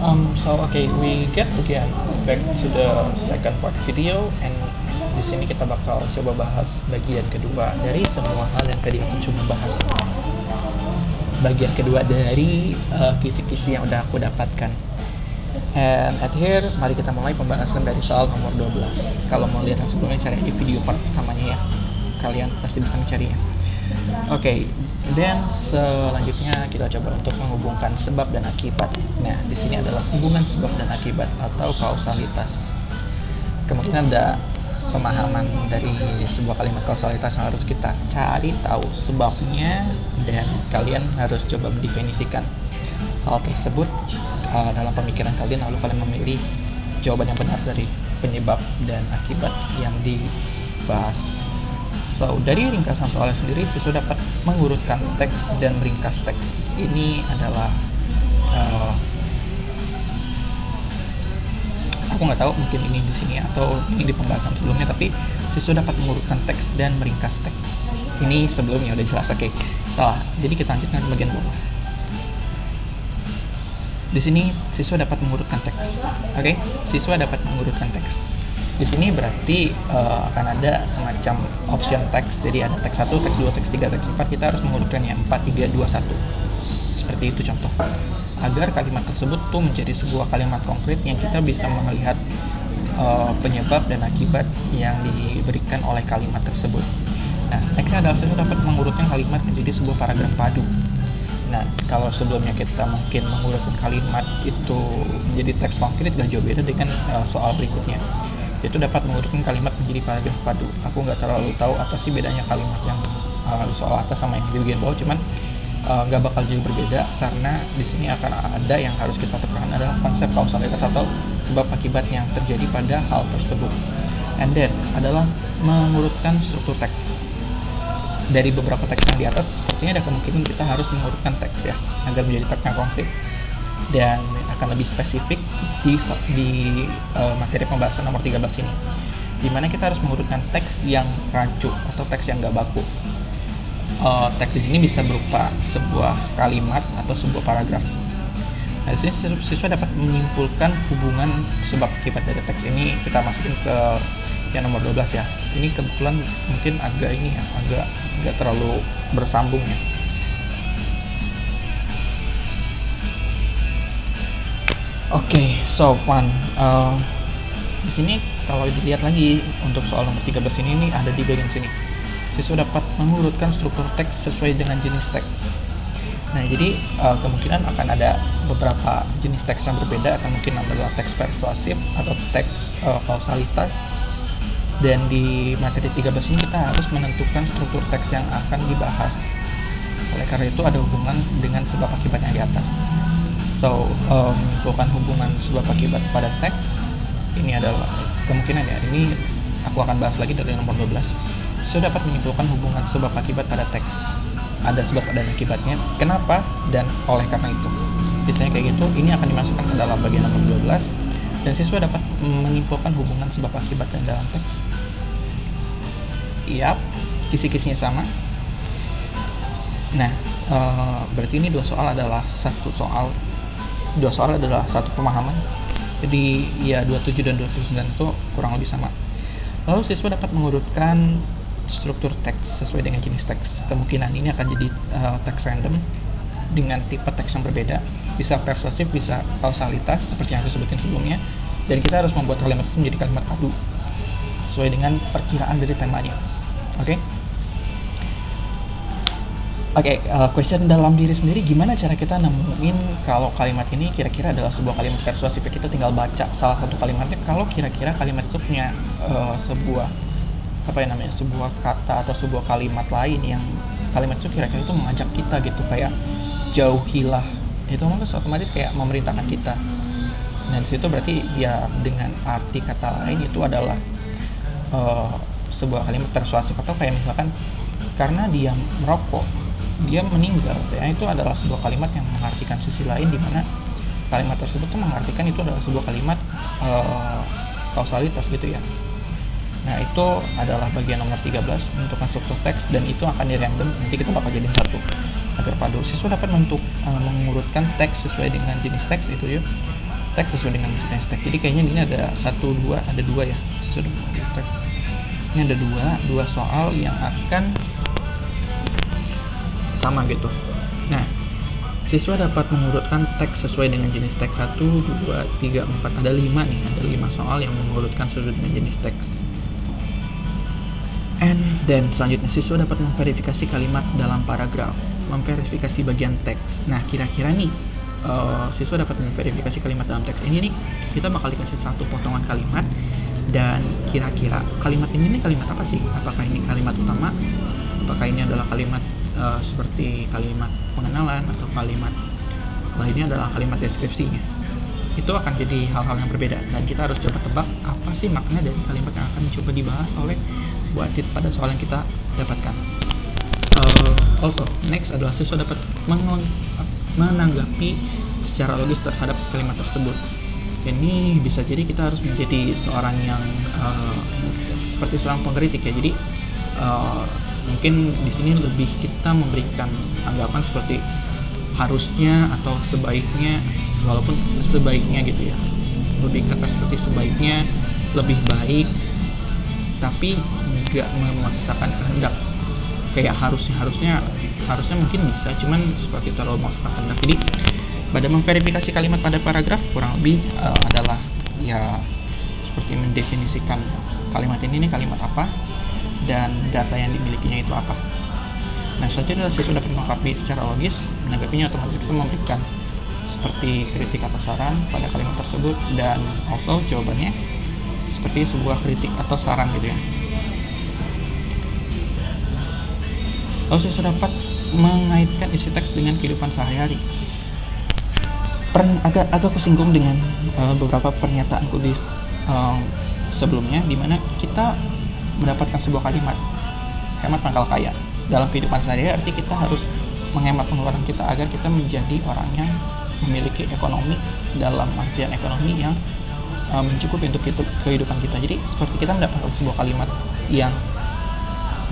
Okay, we get again back to the second part video, and di sini kita bakal coba bahas bagian kedua dari semua hal yang tadi aku coba bahas. Bagian kedua dari kisi-kisi yang udah aku dapatkan. And at here, mari kita mulai pembahasan dari soal nomor 12. Kalau mau lihat yang sebelumnya, cari video part pertamanya ya. Kalian pasti bisa mencarinya. Oke, dan selanjutnya kita coba untuk menghubungkan sebab dan akibat. Nah, di sini adalah hubungan sebab dan akibat atau kausalitas. Kemungkinan ada pemahaman dari sebuah kalimat kausalitas yang harus kita cari tahu sebabnya, dan kalian harus coba mendefinisikan hal tersebut dalam pemikiran kalian, lalu kalian memilih jawaban yang benar dari penyebab dan akibat yang dibahas. So, dari ringkasan soalnya sendiri, siswa dapat mengurutkan teks dan meringkas teks. Ini adalah aku nggak tahu, mungkin ini di sini atau ini di pembahasan sebelumnya, tapi siswa dapat mengurutkan teks dan meringkas teks. Ini sebelumnya udah jelas, oke. Salah. Jadi kita lanjutkan ke bagian bawah. Di sini siswa dapat mengurutkan teks. Oke, siswa dapat mengurutkan teks. Di sini berarti akan ada semacam option teks. Jadi ada teks 1, teks 2, teks 3, teks 4. Kita harus mengurutkannya 4, 3, 2, 1. Seperti itu contoh. Agar kalimat tersebut tuh menjadi sebuah kalimat konkret yang kita bisa melihat penyebab dan akibat yang diberikan oleh kalimat tersebut. Nah, nextnya adalah siswa dapat mengurutkan kalimat menjadi sebuah paragraf padu. Nah, kalau sebelumnya kita mungkin mengurutkan kalimat itu menjadi teks konkret, gak jauh beda dengan soal berikutnya. Itu dapat mengurutkan kalimat menjadi paragraf padu. Aku nggak terlalu tahu apa sih bedanya kalimat yang soal atas sama yang di bagian bawah, cuman nggak bakal jauh berbeda, karena di sini akan ada yang harus kita tekan adalah konsep kausalitas atau sebab akibat yang terjadi pada hal tersebut. And then adalah mengurutkan struktur teks. Dari beberapa teks yang di atas, sepertinya ada kemungkinan kita harus mengurutkan teks ya, agar menjadi teks yang konkret. Dan akan lebih spesifik di materi pembahasan nomor 13 ini, dimana kita harus mengurutkan teks yang rancu atau teks yang nggak baku. Teks di sini bisa berupa sebuah kalimat atau sebuah paragraf. Nah, di sini siswa dapat menyimpulkan hubungan sebab akibat dari teks ini. Kita masukin ke yang nomor 12 ya. Ini kebetulan mungkin agak terlalu bersambung ya. Oke, so fun. Di sini kalau dilihat lagi untuk soal nomor 13 ini ada di bagian sini. Siswa dapat mengurutkan struktur teks sesuai dengan jenis teks. Nah, jadi kemungkinan akan ada beberapa jenis teks yang berbeda, akan mungkin adalah teks persuasif atau teks kausalitas. Dan di materi 13 ini kita harus menentukan struktur teks yang akan dibahas. Oleh karena itu ada hubungan dengan sebab akibatnya di atas. So, menyimpulkan hubungan sebab akibat pada teks ini adalah kemungkinan ya, ini aku akan bahas lagi dari nomor 12. So, dapat menyimpulkan hubungan sebab akibat pada teks. Ada sebab dan akibatnya, kenapa dan oleh karena itu. Biasanya kayak gitu, ini akan dimasukkan ke dalam bagian nomor 12. Dan siswa dapat menyimpulkan hubungan sebab akibat dan dalam teks. Yap, kisi-kisinya sama. Nah, berarti ini dua soal adalah satu pemahaman. Jadi ya 27 dan 29 itu kurang lebih sama. Lalu siswa dapat mengurutkan struktur teks sesuai dengan jenis teks. Kemungkinan ini akan jadi teks random dengan tipe teks yang berbeda. Bisa persuasif, bisa kausalitas seperti yang aku sebutin sebelumnya. Dan kita harus membuat kalimat itu menjadi kalimat padu sesuai dengan perkiraan dari temanya. Oke? Question dalam diri sendiri, gimana cara kita nemuin kalau kalimat ini kira-kira adalah sebuah kalimat persuasif? Kita tinggal baca salah satu kalimatnya, kalau kira-kira kalimat itu punya sebuah kata atau sebuah kalimat lain yang kalimat itu kira-kira itu mengajak kita gitu, kayak jauhilah, itu otomatis kayak memerintahkan kita. Dan disitu berarti ya dengan arti kata lain itu adalah sebuah kalimat persuasif. Atau kayak misalkan karena dia merokok dia meninggal ya, itu adalah sebuah kalimat yang mengartikan sisi lain, di mana kalimat tersebut tuh mengartikan itu adalah sebuah kalimat kausalitas gitu ya. Nah, itu adalah bagian nomor 13, menentukan struktur teks, dan itu akan di random, nanti kita bakal jadiin satu agar padu. Siswa dapat mengurutkan teks sesuai dengan jenis teks itu ya. teks sesuai dengan jenis teks. Jadi kayaknya ini ada dua ya, sesuai dengan jenis teks. Ini ada dua soal yang akan sama gitu. Nah, siswa dapat mengurutkan teks sesuai dengan jenis teks 1, 2, 3, 4. Ada 5 nih, ada 5 soal yang mengurutkan sesuai dengan jenis teks. And then selanjutnya siswa dapat memverifikasi kalimat dalam paragraf, memverifikasi bagian teks. Nah, kira-kira nih siswa dapat memverifikasi kalimat dalam teks ini nih, kita bakal dikasih satu potongan kalimat, dan kira-kira kalimat ini nih kalimat apa sih? Apakah ini kalimat utama? Apakah ini adalah kalimat seperti kalimat pengenalan, atau kalimat lainnya adalah kalimat deskripsinya? Itu akan jadi hal-hal yang berbeda, dan kita harus coba tebak apa sih makna dari kalimat yang akan coba dibahas oleh Bu Adit pada soal yang kita dapatkan. Also, next adalah siswa dapat menanggapi secara logis terhadap kalimat tersebut. Ini bisa jadi kita harus menjadi seorang yang seperti seorang pengkritik ya. Jadi mungkin di sini lebih kita memberikan anggapan seperti harusnya atau sebaiknya, walaupun sebaiknya gitu ya, lebih kata seperti sebaiknya, lebih baik, tapi nggak memaksakan kehendak. Kayak harusnya mungkin bisa, cuman seperti terlalu memaksakan kehendak. Jadi pada memverifikasi kalimat pada paragraf kurang lebih adalah ya seperti mendefinisikan kalimat ini kalimat apa dan data yang dimilikinya itu apa. Nah, selanjutnya siswa dapat melengkapi secara logis, menanggapinya otomatis kita memberikan seperti kritik atau saran pada kalimat tersebut, dan also jawabannya seperti sebuah kritik atau saran gitu ya. Lalu siswa dapat mengaitkan isi teks dengan kehidupan sehari-hari. Agak kusinggung dengan beberapa pernyataanku di sebelumnya, dimana kita mendapatkan sebuah kalimat hemat pangkal kaya. Dalam kehidupan sehari-hari arti kita harus menghemat pengeluaran kita agar kita menjadi orang yang memiliki ekonomi, dalam artian ekonomi yang mencukupi untuk kehidupan kita. Jadi seperti kita mendapatkan sebuah kalimat yang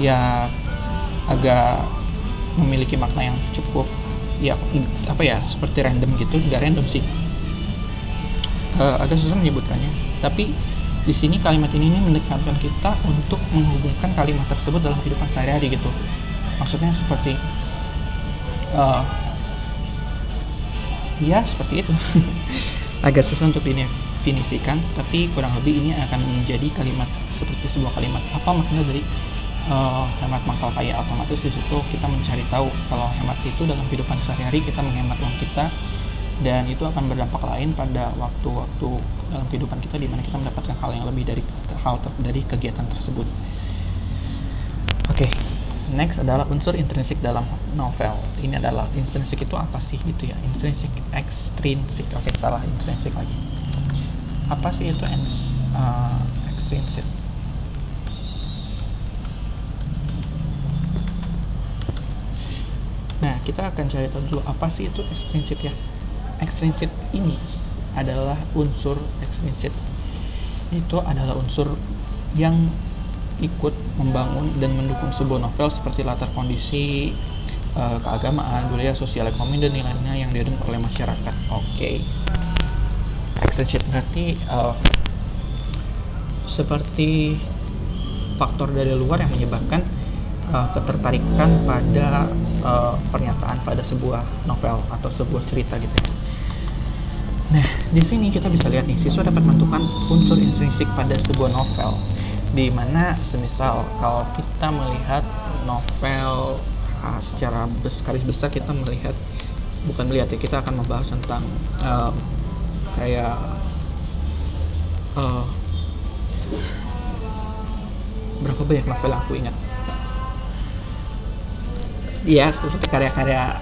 ya agak memiliki makna yang cukup ya seperti random gitu, nggak random sih, agak susah menyebutkannya. Tapi di sini kalimat ini menekankan kita untuk menghubungkan kalimat tersebut dalam kehidupan sehari-hari gitu. Maksudnya seperti ya seperti itu. Agak susah untuk didefinisikan, tapi kurang lebih ini akan menjadi kalimat seperti sebuah kalimat. Apa makna dari hemat pangkal kaya? Otomatis di situ kita mencari tahu kalau hemat itu dalam kehidupan sehari-hari kita menghemat uang kita, dan itu akan berdampak lain pada waktu-waktu dalam kehidupan kita di mana kita mendapatkan hal yang lebih dari kegiatan tersebut. Oke, next adalah unsur intrinsik dalam novel. Ini adalah intrinsik itu apa sih gitu ya? Intrinsik, ekstrinsik. Oke, salah, intrinsik lagi. Apa sih itu ekstrinsik? Nah, kita akan cari tahu dulu apa sih itu ekstrinsik ya. Ekstrinsik ini adalah unsur ekstrinsik. Itu adalah unsur yang ikut membangun dan mendukung sebuah novel seperti latar kondisi, keagamaan, budaya, sosial, ekonomi, dan nilai-nilai yang didengar oleh masyarakat. Oke. Ekstrinsik berarti seperti faktor dari luar yang menyebabkan ketertarikan pada pernyataan pada sebuah novel atau sebuah cerita gitu ya. Nah, di sini kita bisa lihat nih, siswa dapat menentukan unsur intrinsik pada sebuah novel, di mana semisal kalau kita melihat novel secara garis besar, kita kita akan membahas tentang berapa banyak novel yang aku ingat ya, seperti karya-karya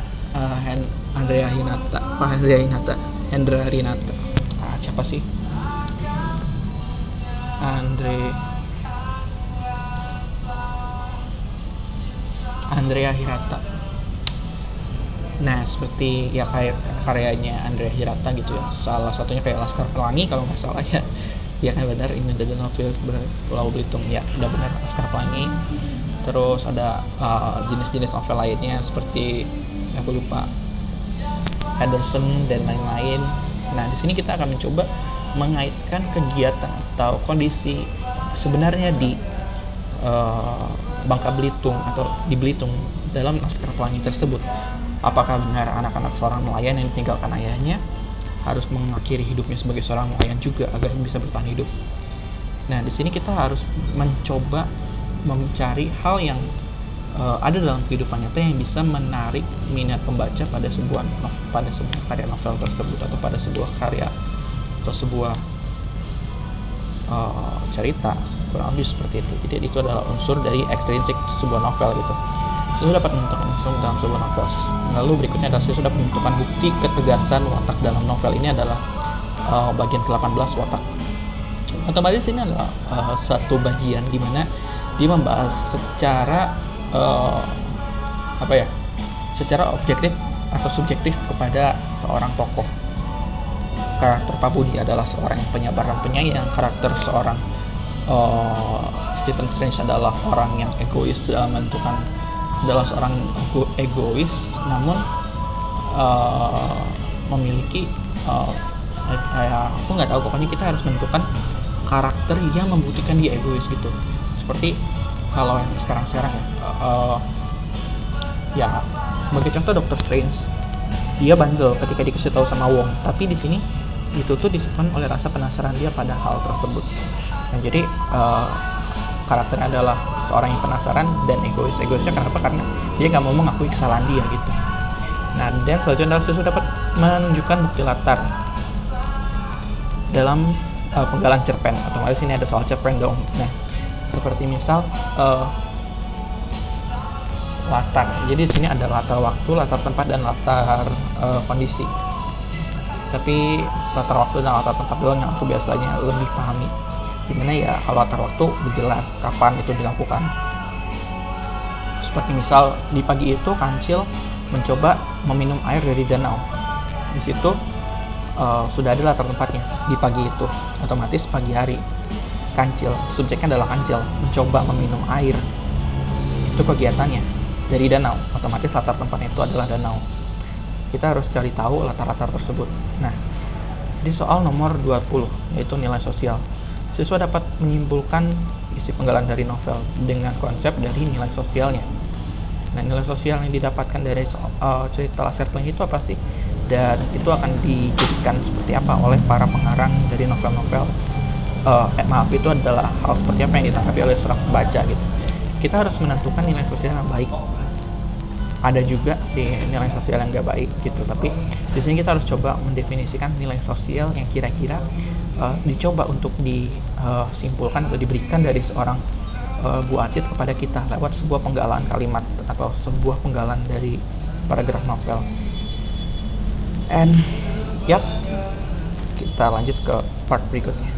Hendra Rinata. Siapa sih? Andrea Hirata. Nah, seperti ya kayak karyanya Andrea Hirata gitu ya. Salah satunya kayak Laskar Pelangi kalau nggak salah ya. Ya kan benar, ini dari novel Pulau Belitung ya, udah benar, Laskar Pelangi. Terus ada jenis-jenis novel lainnya seperti aku lupa, Henderson dan lain-lain. Nah, di sini kita akan mencoba mengaitkan kegiatan atau kondisi sebenarnya di Bangka Belitung atau di Belitung dalam Laskar Pelangi tersebut. Apakah benar anak-anak seorang nelayan yang ditinggalkan ayahnya harus mengakhiri hidupnya sebagai seorang nelayan juga agar bisa bertahan hidup? Nah, di sini kita harus mencoba mencari hal yang ada dalam kehidupan nyata yang bisa menarik minat pembaca pada sebuah karya novel tersebut, atau pada sebuah karya atau sebuah cerita, kurang lebih seperti itu. Jadi itu adalah unsur dari ekstrinsik sebuah novel gitu. Siswa dapat menentukan unsur dalam sebuah novel. Lalu berikutnya adalah siswa dapat menentukan bukti ketegasan watak dalam novel. Ini adalah bagian ke-18 watak. Otomatis ini adalah satu bagian di mana dia membahas secara secara objektif atau subjektif kepada seorang tokoh. Karakter Pak Budi adalah seorang yang penyabar dan penyayang. Karakter seorang Stephen Strange adalah orang yang egois dalam menentukan, adalah seorang egois namun memiliki aku nggak tahu, pokoknya kita harus menentukan karakter yang membuktikan dia egois gitu. Seperti kalau yang sekarang ya sebagai contoh Doctor Strange, dia bandel ketika dikasih tahu sama Wong, tapi di sini itu tuh disebabkan oleh rasa penasaran dia pada hal tersebut. Nah, jadi karakternya adalah seorang yang penasaran dan egois. Egoisnya kenapa? Karena dia nggak mau mengakui kesalahan dia gitu. Nah, dan selanjutnya adalah siswa dapat menunjukkan bukti latar dalam penggalan cerpen. Otomatis ini ada soal cerpen dong. Nah, seperti misal latar. Jadi di sini ada latar waktu, latar tempat, dan latar kondisi. Tapi latar waktu dan latar tempat doang yang aku biasanya lebih pahami. Dimana ya kalau latar waktu jelas kapan itu dilakukan. Seperti misal di pagi itu Kancil mencoba meminum air dari danau. Di situ sudah ada latar tempatnya di pagi itu. Otomatis pagi hari Kancil, subjeknya adalah Kancil, mencoba meminum air. Itu kegiatannya dari danau. Otomatis latar tempatnya itu adalah danau. Kita harus cari tahu latar-latar tersebut. Nah, di soal nomor 20 yaitu nilai sosial. Siswa dapat menyimpulkan isi penggalan dari novel dengan konsep dari nilai sosialnya. Nah, nilai sosial yang didapatkan dari cerita Laskar Pelangi itu apa sih? Dan itu akan dijadikan seperti apa oleh para pengarang dari novel-novel. Itu adalah hal seperti apa yang ditanggapi oleh seorang pembaca gitu. Kita harus menentukan nilai sosial yang baik. Ada juga sih nilai sosial yang nggak baik gitu, tapi di sini kita harus coba mendefinisikan nilai sosial yang kira-kira dicoba untuk disimpulkan atau diberikan dari seorang Bu Atit kepada kita lewat sebuah penggalan kalimat atau sebuah penggalan dari paragraf novel. And kita lanjut ke part berikutnya.